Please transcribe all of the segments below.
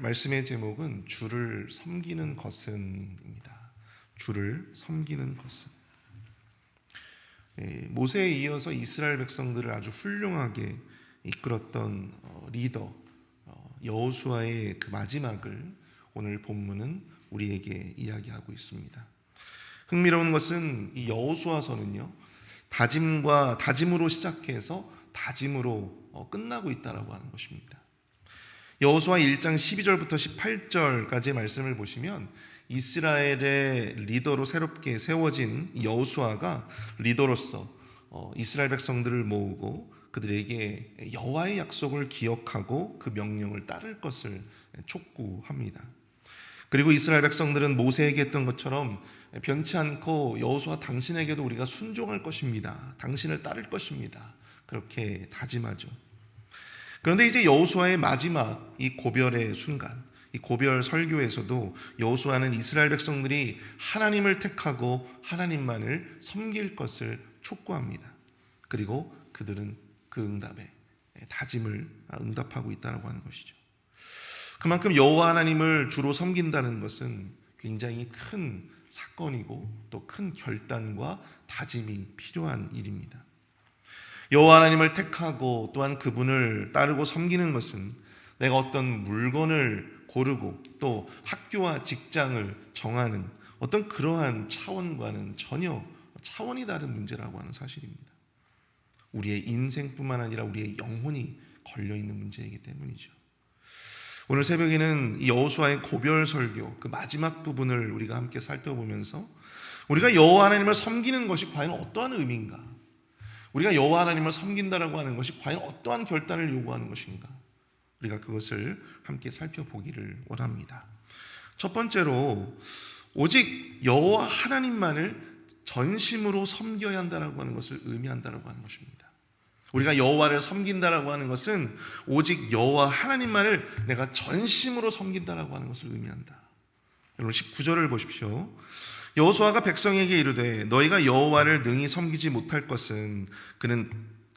말씀의 제목은 주를 섬기는 것은입니다. 주를 섬기는 것은. 모세에 이어서 이스라엘 백성들을 아주 훌륭하게 이끌었던 리더 여호수아의 그 마지막을 오늘 본문은 우리에게 이야기하고 있습니다. 흥미로운 것은 이 여호수아서는요, 다짐으로 시작해서 다짐으로 끝나고 있다라고 하는 것입니다. 여호수아 1장 12절부터 18절까지의 말씀을 보시면 이스라엘의 리더로 새롭게 세워진 여호수아가 리더로서 이스라엘 백성들을 모으고 그들에게 여호와의 약속을 기억하고 그 명령을 따를 것을 촉구합니다. 그리고 이스라엘 백성들은 모세에게 했던 것처럼 변치 않고 여호수아 당신에게도 우리가 순종할 것입니다. 당신을 따를 것입니다. 그렇게 다짐하죠. 그런데 이제 여호수아의 마지막 이 고별의 순간, 이 고별 설교에서도 여호수아는 이스라엘 백성들이 하나님을 택하고 하나님만을 섬길 것을 촉구합니다. 그리고 그들은 그 응답에 다짐을 응답하고 있다고 하는 것이죠. 그만큼 여호와 하나님을 주로 섬긴다는 것은 굉장히 큰 사건이고 또 큰 결단과 다짐이 필요한 일입니다. 여호와 하나님을 택하고 또한 그분을 따르고 섬기는 것은 내가 어떤 물건을 고르고 또 학교와 직장을 정하는 어떤 그러한 차원과는 전혀 차원이 다른 문제라고 하는 사실입니다. 우리의 인생뿐만 아니라 우리의 영혼이 걸려있는 문제이기 때문이죠. 오늘 새벽에는 이 여호수아의 고별 설교 그 마지막 부분을 우리가 함께 살펴보면서 우리가 여호와 하나님을 섬기는 것이 과연 어떠한 의미인가, 우리가 여호와 하나님을 섬긴다라고 하는 것이 과연 어떠한 결단을 요구하는 것인가, 우리가 그것을 함께 살펴보기를 원합니다. 첫 번째로 오직 여호와 하나님만을 전심으로 섬겨야 한다라고 하는 것을 의미한다라고 하는 것입니다. 우리가 여호와를 섬긴다라고 하는 것은 오직 여호와 하나님만을 내가 전심으로 섬긴다라고 하는 것을 의미한다. 여러분 19절을 보십시오. 여호수아가 백성에게 이르되 너희가 여호와를 능히 섬기지 못할 것은 그는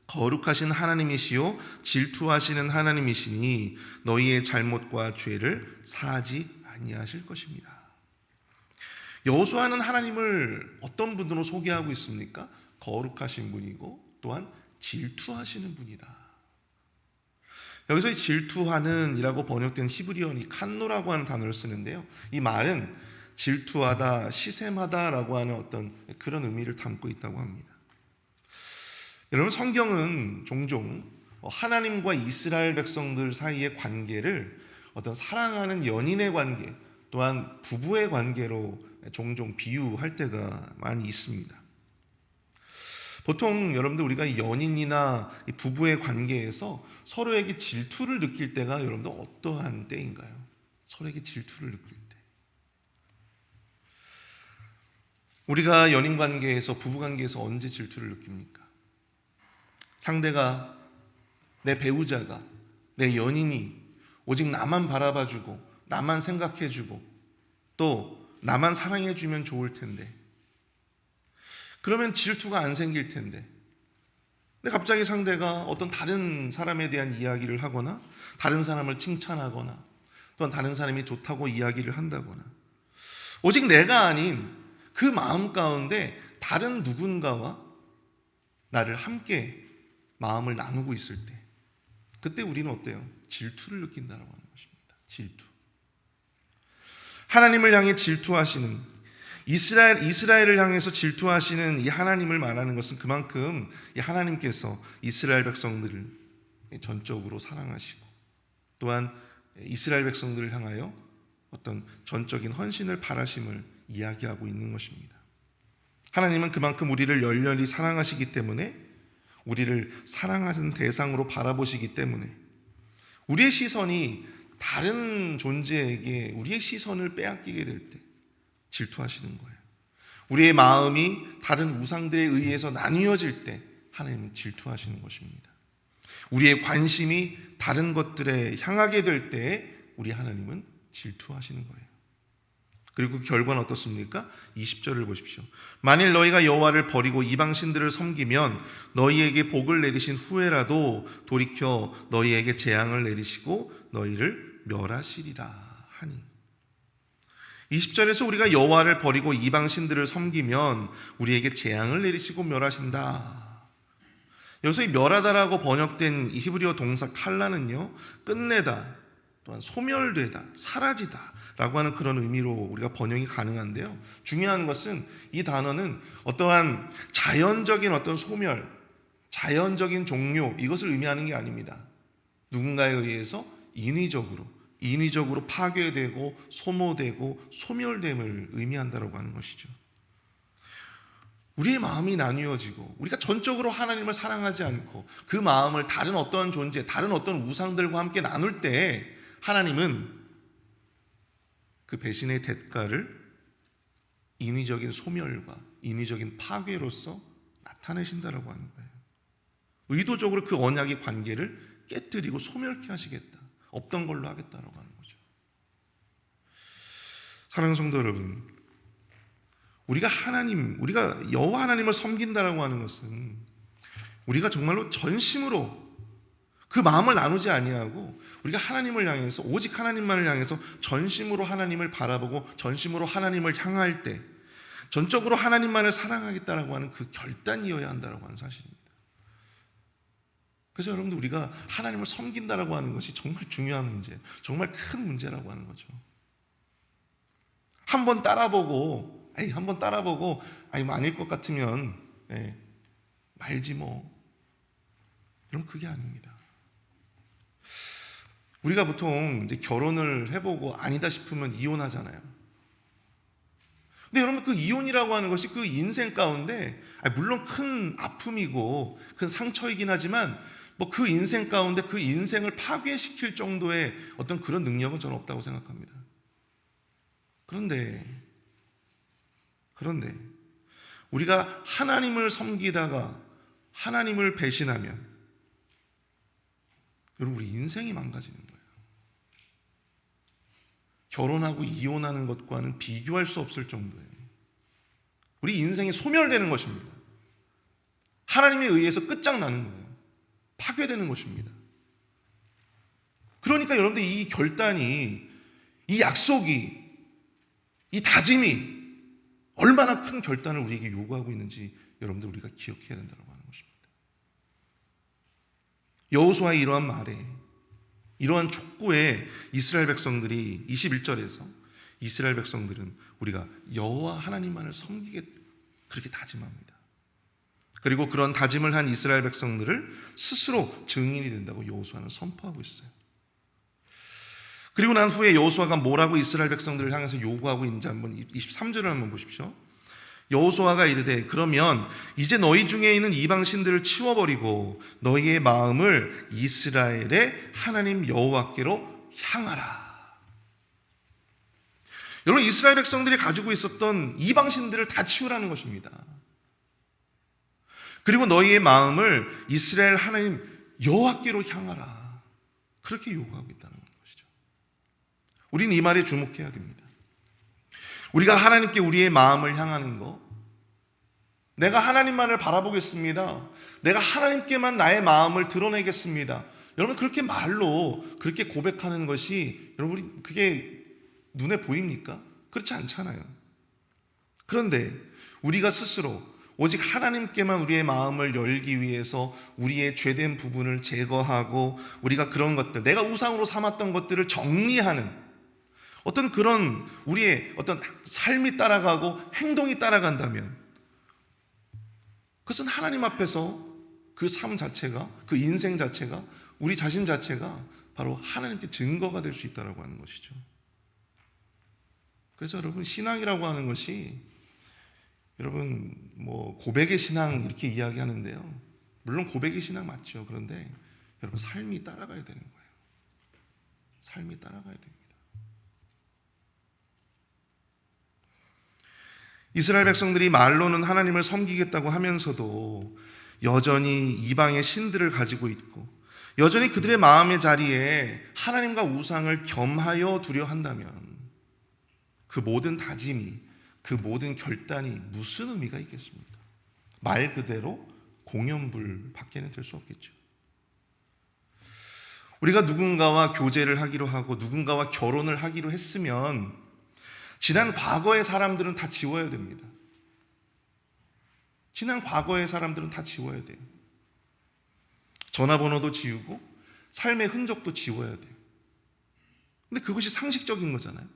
거룩하신 하나님이시요 질투하시는 하나님이시니 너희의 잘못과 죄를 사하지 아니하실 것입니다. 여호수아는 하나님을 어떤 분으로 소개하고 있습니까? 거룩하신 분이고 또한 질투하시는 분이다. 여기서 이 질투하는 이라고 번역된 히브리어는 칸노라고 하는 단어를 쓰는데요, 이 말은 질투하다, 시샘하다라고 하는 어떤 그런 의미를 담고 있다고 합니다. 여러분, 성경은 종종 하나님과 이스라엘 백성들 사이의 관계를 어떤 사랑하는 연인의 관계 또한 부부의 관계로 종종 비유할 때가 많이 있습니다. 보통 여러분들 우리가 연인이나 부부의 관계에서 서로에게 질투를 느낄 때가 여러분들 어떠한 때인가요? 서로에게 질투를 느낄 때. 우리가 연인 관계에서, 부부 관계에서 언제 질투를 느낍니까? 상대가, 내 배우자가, 내 연인이 오직 나만 바라봐주고 나만 생각해주고 또 나만 사랑해주면 좋을 텐데, 그러면 질투가 안 생길 텐데, 근데 갑자기 상대가 어떤 다른 사람에 대한 이야기를 하거나 다른 사람을 칭찬하거나 또한 다른 사람이 좋다고 이야기를 한다거나 오직 내가 아닌 그 마음 가운데 다른 누군가와 나를 함께 마음을 나누고 있을 때, 그때 우리는 어때요? 질투를 느낀다고 하는 것입니다. 질투. 하나님을 향해 질투하시는, 이스라엘을 향해서 질투하시는 이 하나님을 말하는 것은 그만큼 이 하나님께서 이스라엘 백성들을 전적으로 사랑하시고 또한 이스라엘 백성들을 향하여 어떤 전적인 헌신을 바라심을 이야기하고 있는 것입니다. 하나님은 그만큼 우리를 열렬히 사랑하시기 때문에, 우리를 사랑하는 대상으로 바라보시기 때문에 우리의 시선이 다른 존재에게 우리의 시선을 빼앗기게 될 때 질투하시는 거예요. 우리의 마음이 다른 우상들에 의해서 나뉘어질 때 하나님은 질투하시는 것입니다. 우리의 관심이 다른 것들에 향하게 될 때에 우리 하나님은 질투하시는 거예요. 그리고 그 결과는 어떻습니까? 20절을 보십시오. 만일 너희가 여호와를 버리고 이방 신들을 섬기면 너희에게 복을 내리신 후에라도 돌이켜 너희에게 재앙을 내리시고 너희를 멸하시리라 하니. 20절에서 우리가 여호와를 버리고 이방 신들을 섬기면 우리에게 재앙을 내리시고 멸하신다. 여기서 이 멸하다라고 번역된 이 히브리어 동사 칼라는요, 끝내다, 또한 소멸되다, 사라지다 라고 하는 그런 의미로 우리가 번역이 가능한데요, 중요한 것은 이 단어는 어떠한 자연적인 어떤 소멸, 자연적인 종료, 이것을 의미하는 게 아닙니다. 누군가에 의해서 인위적으로 파괴되고 소모되고 소멸됨을 의미한다고 하는 것이죠. 우리의 마음이 나뉘어지고 우리가 전적으로 하나님을 사랑하지 않고 그 마음을 다른 어떤 존재, 다른 어떤 우상들과 함께 나눌 때 하나님은 그 배신의 대가를 인위적인 소멸과 인위적인 파괴로서 나타내신다라고 하는 거예요. 의도적으로 그 언약의 관계를 깨뜨리고 소멸케 하시겠다, 없던 걸로 하겠다라고 하는 거죠. 사랑하는 성도 여러분, 우리가 여호와 하나님을 섬긴다라고 하는 것은 우리가 정말로 전심으로 그 마음을 나누지 아니하고 우리가 하나님을 향해서, 오직 하나님만을 향해서 전심으로 하나님을 바라보고 전심으로 하나님을 향할 때 전적으로 하나님만을 사랑하겠다라고 하는 그 결단이어야 한다라고 하는 사실입니다. 그래서 여러분들, 우리가 하나님을 섬긴다라고 하는 것이 정말 중요한 문제, 정말 큰 문제라고 하는 거죠. 한번 따라보고 아닐 것 같으면 말지 뭐. 여러분, 그게 아닙니다. 우리가 보통 이제 결혼을 해보고 아니다 싶으면 이혼하잖아요. 근데 여러분, 그 이혼이라고 하는 것이 그 인생 가운데, 물론 큰 아픔이고 큰 상처이긴 하지만 그 인생 가운데 그 인생을 파괴시킬 정도의 어떤 그런 능력은 저는 없다고 생각합니다. 그런데 우리가 하나님을 섬기다가 하나님을 배신하면 여러분, 우리 인생이 망가지는 거예요. 결혼하고 이혼하는 것과는 비교할 수 없을 정도예요. 우리 인생이 소멸되는 것입니다. 하나님에 의해서 끝장나는 거예요. 파괴되는 것입니다. 그러니까 여러분들, 이 결단이, 이 약속이, 이 다짐이 얼마나 큰 결단을 우리에게 요구하고 있는지 여러분들 우리가 기억해야 된다고 하는 것입니다. 여호수아의 이러한 말에, 이러한 촉구에 이스라엘 백성들이 21절에서 이스라엘 백성들은 우리가 여호와 하나님만을 섬기겠다, 그렇게 다짐합니다. 그리고 그런 다짐을 한 이스라엘 백성들을 스스로 증인이 된다고 여호수아는 선포하고 있어요. 그리고 난 후에 여호수아가 뭐라고 이스라엘 백성들을 향해서 요구하고 있는지 한번 23절을 한번 보십시오. 여호수아가 이르되, 그러면 이제 너희 중에 있는 이방 신들을 치워버리고 너희의 마음을 이스라엘의 하나님 여호와께로 향하라. 여러분, 이스라엘 백성들이 가지고 있었던 이방 신들을 다 치우라는 것입니다. 그리고 너희의 마음을 이스라엘 하나님 여호와께로 향하라, 그렇게 요구하고 있다는 것이죠. 우리는 이 말에 주목해야 됩니다. 우리가 하나님께 우리의 마음을 향하는 것, 내가 하나님만을 바라보겠습니다, 내가 하나님께만 나의 마음을 드러내겠습니다, 여러분, 그렇게 말로 그렇게 고백하는 것이 여러분, 그게 눈에 보입니까? 그렇지 않잖아요. 그런데 우리가 스스로 오직 하나님께만 우리의 마음을 열기 위해서 우리의 죄된 부분을 제거하고 우리가 그런 것들, 내가 우상으로 삼았던 것들을 정리하는 어떤 그런 우리의 어떤 삶이 따라가고 행동이 따라간다면, 그것은 하나님 앞에서 그 삶 자체가, 그 인생 자체가, 우리 자신 자체가 바로 하나님께 증거가 될 수 있다고 하는 것이죠. 그래서 여러분, 신앙이라고 하는 것이 여러분 고백의 신앙 이렇게 이야기하는데요, 물론 고백의 신앙 맞죠. 그런데 여러분, 삶이 따라가야 되는 거예요. 삶이 따라가야 됩니다. 이스라엘 백성들이 말로는 하나님을 섬기겠다고 하면서도 여전히 이방의 신들을 가지고 있고 여전히 그들의 마음의 자리에 하나님과 우상을 겸하여 두려 한다면 그 모든 다짐이, 그 모든 결단이 무슨 의미가 있겠습니까? 말 그대로 공연불 밖에는 될 수 없겠죠. 우리가 누군가와 교제를 하기로 하고 누군가와 결혼을 하기로 했으면 지난 과거의 사람들은 다 지워야 됩니다. 지난 과거의 사람들은 다 지워야 돼요. 전화번호도 지우고 삶의 흔적도 지워야 돼요. 근데 그것이 상식적인 거잖아요.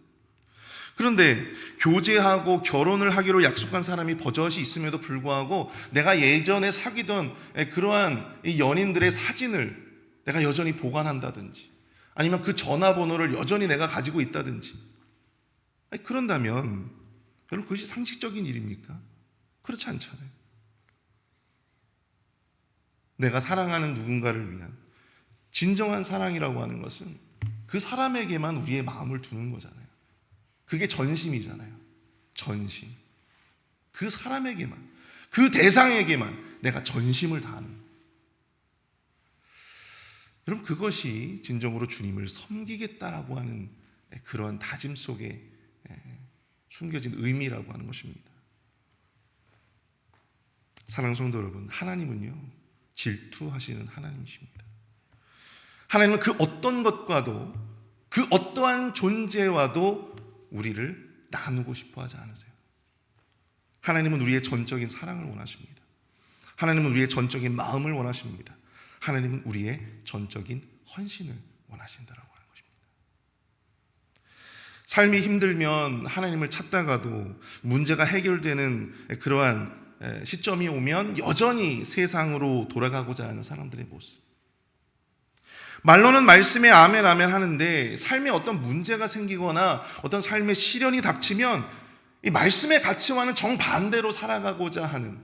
그런데 교제하고 결혼을 하기로 약속한 사람이 버젓이 있음에도 불구하고 내가 예전에 사귀던 그러한 이 연인들의 사진을 내가 여전히 보관한다든지 아니면 그 전화번호를 여전히 내가 가지고 있다든지 그런다면 여러분 그것이 상식적인 일입니까? 그렇지 않잖아요. 내가 사랑하는 누군가를 위한 진정한 사랑이라고 하는 것은 그 사람에게만 우리의 마음을 두는 거잖아요. 그게 전심이잖아요. 전심. 그 사람에게만, 그 대상에게만 내가 전심을 다하는. 여러분 그것이 진정으로 주님을 섬기겠다라고 하는 그런 다짐 속에 숨겨진 의미라고 하는 것입니다. 사랑하는 성도 여러분, 하나님은요 질투하시는 하나님이십니다. 하나님은 그 어떤 것과도 그 어떠한 존재와도 우리를 나누고 싶어 하지 않으세요. 하나님은 우리의 전적인 사랑을 원하십니다. 하나님은 우리의 전적인 마음을 원하십니다. 하나님은 우리의 전적인 헌신을 원하신다라고 하는 것입니다. 삶이 힘들면 하나님을 찾다가도 문제가 해결되는 그러한 시점이 오면 여전히 세상으로 돌아가고자 하는 사람들의 모습. 말로는 말씀에 아멘 아멘 하는데 삶에 어떤 문제가 생기거나 어떤 삶의 시련이 닥치면 이 말씀의 가치와는 정반대로 살아가고자 하는,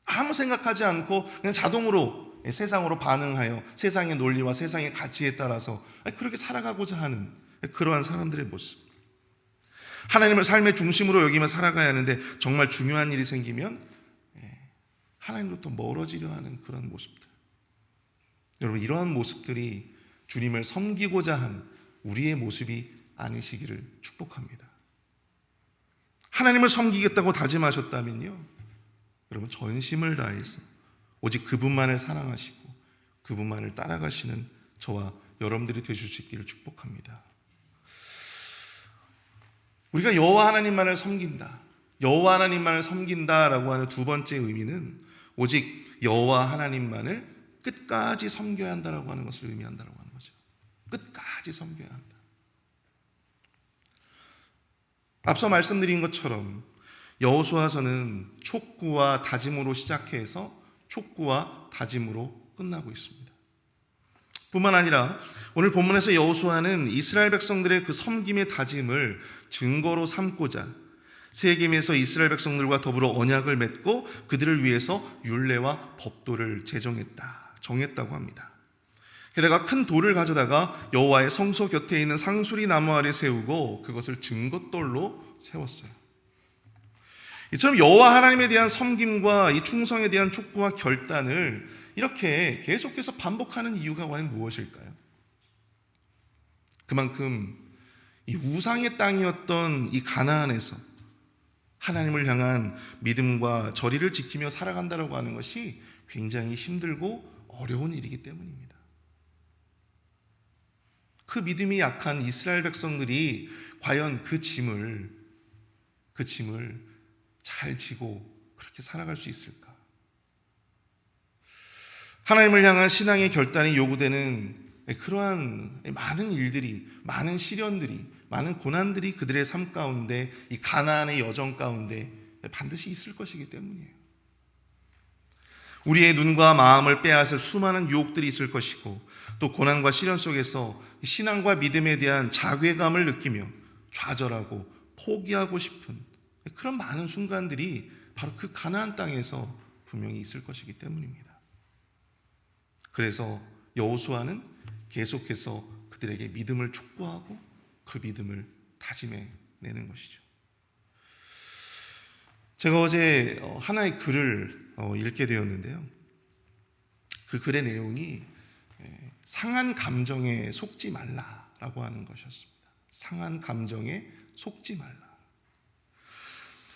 아무 생각하지 않고 그냥 자동으로 세상으로 반응하여 세상의 논리와 세상의 가치에 따라서 그렇게 살아가고자 하는 그러한 사람들의 모습. 하나님을 삶의 중심으로 여기며 살아가야 하는데 정말 중요한 일이 생기면 하나님으로부터 멀어지려 하는 그런 모습들. 여러분 이러한 모습들이 주님을 섬기고자 하는 우리의 모습이 아니시기를 축복합니다. 하나님을 섬기겠다고 다짐하셨다면요, 여러분 전심을 다해서 오직 그분만을 사랑하시고 그분만을 따라가시는 저와 여러분들이 되실 수 있기를 축복합니다. 우리가 여호와 하나님만을 섬긴다, 여호와 하나님만을 섬긴다라고 하는 두 번째 의미는 오직 여호와 하나님만을 끝까지 섬겨야 한다라고 하는 것을 의미한다라고 하는 거죠. 끝까지 섬겨야 한다. 앞서 말씀드린 것처럼 여호수아서는 촉구와 다짐으로 시작해서 촉구와 다짐으로 끝나고 있습니다. 뿐만 아니라 오늘 본문에서 여호수아는 이스라엘 백성들의 그 섬김의 다짐을 증거로 삼고자 세겜에서 이스라엘 백성들과 더불어 언약을 맺고 그들을 위해서 율례와 법도를 정했다고 합니다. 게다가 큰 돌을 가져다가 여호와의 성소 곁에 있는 상수리 나무 아래 세우고 그것을 증거돌로 세웠어요. 이처럼 여호와 하나님에 대한 섬김과 이 충성에 대한 촉구와 결단을 이렇게 계속해서 반복하는 이유가 과연 무엇일까요? 그만큼 이 우상의 땅이었던 이 가나안에서 하나님을 향한 믿음과 절의를 지키며 살아간다고 하는 것이 굉장히 힘들고 어려운 일이기 때문입니다. 그 믿음이 약한 이스라엘 백성들이 과연 그 짐을 잘 지고 그렇게 살아갈 수 있을까? 하나님을 향한 신앙의 결단이 요구되는 그러한 많은 일들이, 많은 시련들이, 많은 고난들이 그들의 삶 가운데, 이 가나안의 여정 가운데 반드시 있을 것이기 때문이에요. 우리의 눈과 마음을 빼앗을 수많은 유혹들이 있을 것이고 또 고난과 시련 속에서 신앙과 믿음에 대한 자괴감을 느끼며 좌절하고 포기하고 싶은 그런 많은 순간들이 바로 그 가나안 땅에서 분명히 있을 것이기 때문입니다. 그래서 여호수아는 계속해서 그들에게 믿음을 촉구하고 그 믿음을 다짐해내는 것이죠. 제가 어제 하나의 글을 읽게 되었는데요, 그 글의 내용이 상한 감정에 속지 말라라고 하는 것이었습니다. 상한 감정에 속지 말라.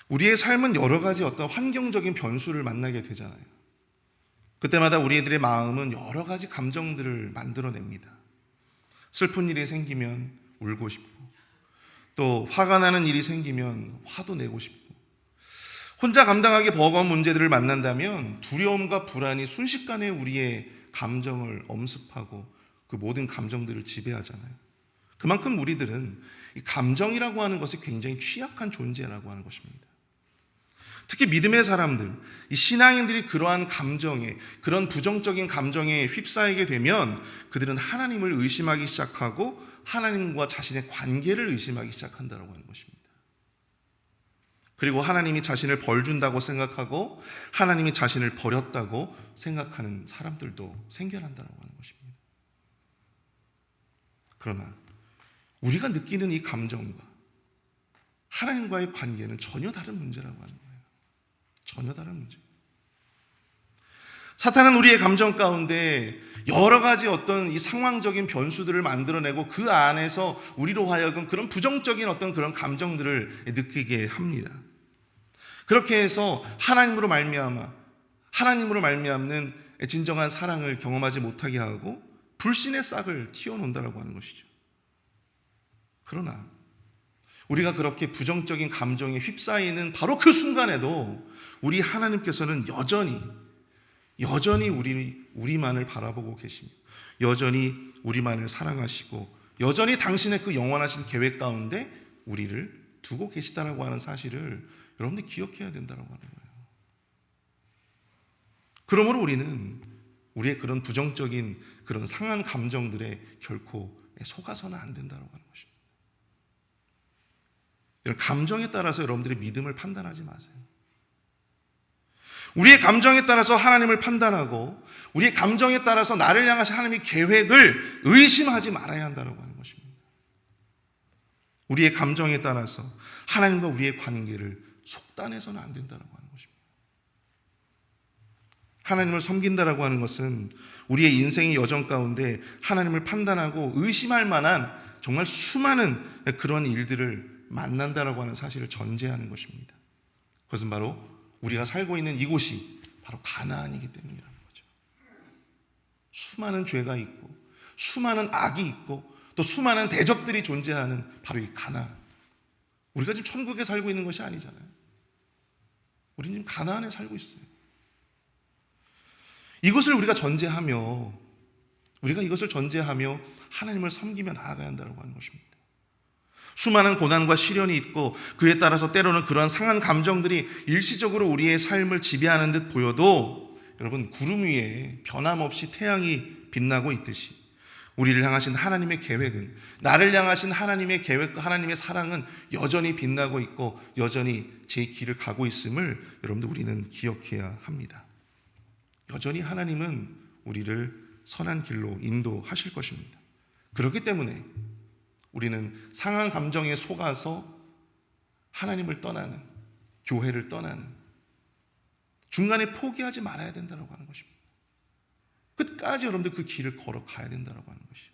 우리의 삶은 여러 가지 어떤 환경적인 변수를 만나게 되잖아요. 그때마다 우리들의 마음은 여러 가지 감정들을 만들어냅니다. 슬픈 일이 생기면 울고 싶고, 또 화가 나는 일이 생기면 화도 내고 싶고, 혼자 감당하기 버거운 문제들을 만난다면 두려움과 불안이 순식간에 우리의 감정을 엄습하고 그 모든 감정들을 지배하잖아요. 그만큼 우리들은 이 감정이라고 하는 것이 굉장히 취약한 존재라고 하는 것입니다. 특히 믿음의 사람들, 이 신앙인들이 그러한 감정에, 그런 부정적인 감정에 휩싸이게 되면 그들은 하나님을 의심하기 시작하고 하나님과 자신의 관계를 의심하기 시작한다고 하는 것입니다. 그리고 하나님이 자신을 벌 준다고 생각하고 하나님이 자신을 버렸다고 생각하는 사람들도 생겨난다고 하는 것입니다. 그러나 우리가 느끼는 이 감정과 하나님과의 관계는 전혀 다른 문제라고 하는 거예요. 전혀 다른 문제. 사탄은 우리의 감정 가운데 여러 가지 어떤 이 상황적인 변수들을 만들어내고 그 안에서 우리로 하여금 그런 부정적인 어떤 그런 감정들을 느끼게 합니다. 그렇게 해서 하나님으로 말미암는 진정한 사랑을 경험하지 못하게 하고 불신의 싹을 틔워놓는다고 하는 것이죠. 그러나 우리가 그렇게 부정적인 감정에 휩싸이는 바로 그 순간에도 우리 하나님께서는 여전히 우리만을 바라보고 계십니다. 여전히 우리만을 사랑하시고 여전히 당신의 그 영원하신 계획 가운데 우리를 두고 계시다라고 하는 사실을 여러분들이 기억해야 된다고 하는 거예요. 그러므로 우리는 우리의 그런 부정적인 그런 상한 감정들에 결코 속아서는 안 된다고 하는 것입니다. 이런 감정에 따라서 여러분들의 믿음을 판단하지 마세요. 우리의 감정에 따라서 하나님을 판단하고 우리의 감정에 따라서 나를 향하신 하나님의 계획을 의심하지 말아야 한다고 하는 것입니다. 우리의 감정에 따라서 하나님과 우리의 관계를 속단해서는 안 된다고 하는 것입니다. 하나님을 섬긴다라고 하는 것은 우리의 인생의 여정 가운데 하나님을 판단하고 의심할 만한 정말 수많은 그런 일들을 만난다라고 하는 사실을 전제하는 것입니다. 그것은 바로 우리가 살고 있는 이곳이 바로 가나안이기 때문이라는 거죠. 수많은 죄가 있고 수많은 악이 있고 또 수많은 대적들이 존재하는 바로 이 가나안. 우리가 지금 천국에 살고 있는 것이 아니잖아요. 우리는 지금 가나안에 살고 있어요. 이것을 우리가 이것을 전제하며 하나님을 섬기며 나아가야 한다고 하는 것입니다. 수많은 고난과 시련이 있고 그에 따라서 때로는 그러한 상한 감정들이 일시적으로 우리의 삶을 지배하는 듯 보여도 여러분, 구름 위에 변함없이 태양이 빛나고 있듯이 우리를 향하신 하나님의 계획은, 나를 향하신 하나님의 계획과 하나님의 사랑은 여전히 빛나고 있고 여전히 제 길을 가고 있음을 여러분들 우리는 기억해야 합니다. 여전히 하나님은 우리를 선한 길로 인도하실 것입니다. 그렇기 때문에 우리는 상한 감정에 속아서 하나님을 떠나는, 교회를 떠나는, 중간에 포기하지 말아야 된다고 하는 것입니다. 끝까지 여러분들 그 길을 걸어가야 된다고 하는 것이죠.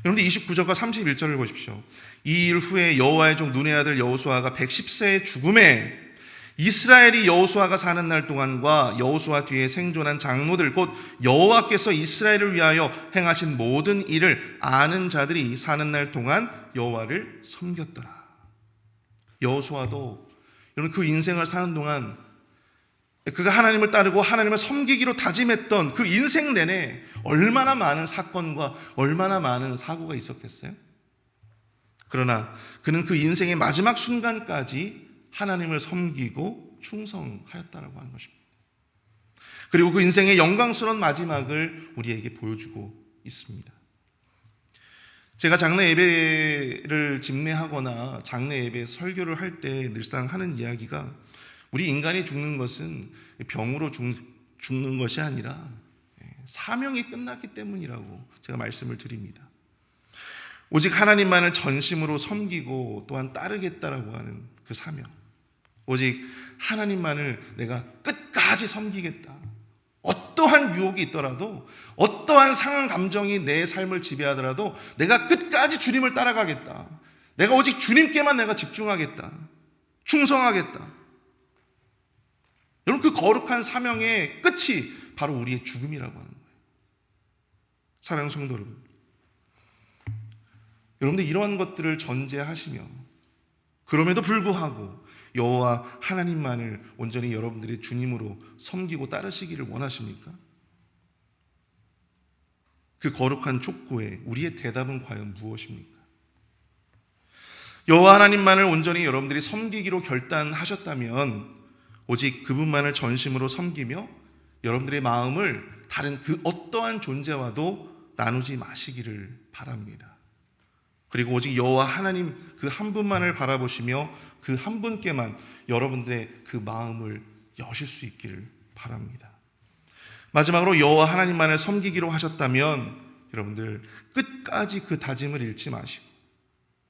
여러분들 29절과 31절을 보십시오. 이 일 후에 여호와의 종 눈의 아들 여호수아가 110세의 죽음에 이스라엘이 여호수아가 사는 날 동안과 여호수아 뒤에 생존한 장로들 곧 여호와께서 이스라엘을 위하여 행하신 모든 일을 아는 자들이 사는 날 동안 여호와를 섬겼더라. 여호수아도 여러분 그 인생을 사는 동안 그가 하나님을 따르고 하나님을 섬기기로 다짐했던 그 인생 내내 얼마나 많은 사건과 얼마나 많은 사고가 있었겠어요? 그러나 그는 그 인생의 마지막 순간까지 하나님을 섬기고 충성하였다라고 하는 것입니다. 그리고 그 인생의 영광스러운 마지막을 우리에게 보여주고 있습니다. 제가 장례 예배를 집례하거나 장례 예배 설교를 할 때 늘상 하는 이야기가 우리 인간이 죽는 것은 병으로 죽는 것이 아니라 사명이 끝났기 때문이라고 제가 말씀을 드립니다. 오직 하나님만을 전심으로 섬기고 또한 따르겠다라고 하는 그 사명, 오직 하나님만을 내가 끝까지 섬기겠다. 어떠한 유혹이 있더라도, 어떠한 상한 감정이 내 삶을 지배하더라도 내가 끝까지 주님을 따라가겠다. 내가 오직 주님께만 내가 집중하겠다. 충성하겠다. 여러분, 그 거룩한 사명의 끝이 바로 우리의 죽음이라고 하는 거예요. 사랑하는 성도 여러분, 여러분들 이러한 것들을 전제하시며 그럼에도 불구하고 여호와 하나님만을 온전히 여러분들의 주님으로 섬기고 따르시기를 원하십니까? 그 거룩한 촉구에 우리의 대답은 과연 무엇입니까? 여호와 하나님만을 온전히 여러분들이 섬기기로 결단하셨다면 오직 그분만을 전심으로 섬기며 여러분들의 마음을 다른 그 어떠한 존재와도 나누지 마시기를 바랍니다. 그리고 오직 여호와 하나님 그 한 분만을 바라보시며 그 한 분께만 여러분들의 그 마음을 여실 수 있기를 바랍니다. 마지막으로 여호와 하나님만을 섬기기로 하셨다면 여러분들 끝까지 그 다짐을 잃지 마시고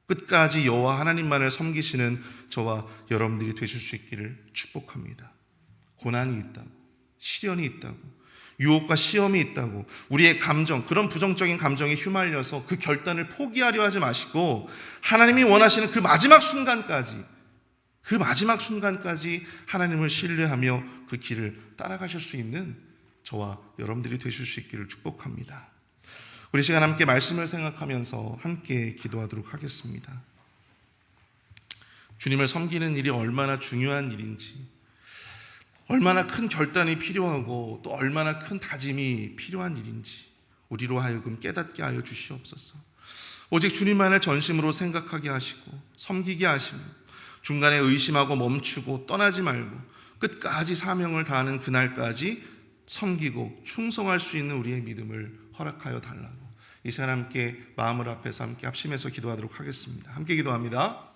끝까지 여호와 하나님만을 섬기시는 저와 여러분들이 되실 수 있기를 축복합니다. 고난이 있다고, 시련이 있다고, 유혹과 시험이 있다고 우리의 감정, 그런 부정적인 감정에 휘말려서 그 결단을 포기하려 하지 마시고 하나님이 원하시는 그 마지막 순간까지 하나님을 신뢰하며 그 길을 따라가실 수 있는 저와 여러분들이 되실 수 있기를 축복합니다. 우리 시간 함께 말씀을 생각하면서 함께 기도하도록 하겠습니다. 주님을 섬기는 일이 얼마나 중요한 일인지, 얼마나 큰 결단이 필요하고 또 얼마나 큰 다짐이 필요한 일인지 우리로 하여금 깨닫게 하여 주시옵소서. 오직 주님만을 전심으로 생각하게 하시고 섬기게 하시며 중간에 의심하고 멈추고 떠나지 말고 끝까지 사명을 다하는 그날까지 섬기고 충성할 수 있는 우리의 믿음을 허락하여 달라고 이 시간 함께 마음을 앞에서 함께 합심해서 기도하도록 하겠습니다. 함께 기도합니다.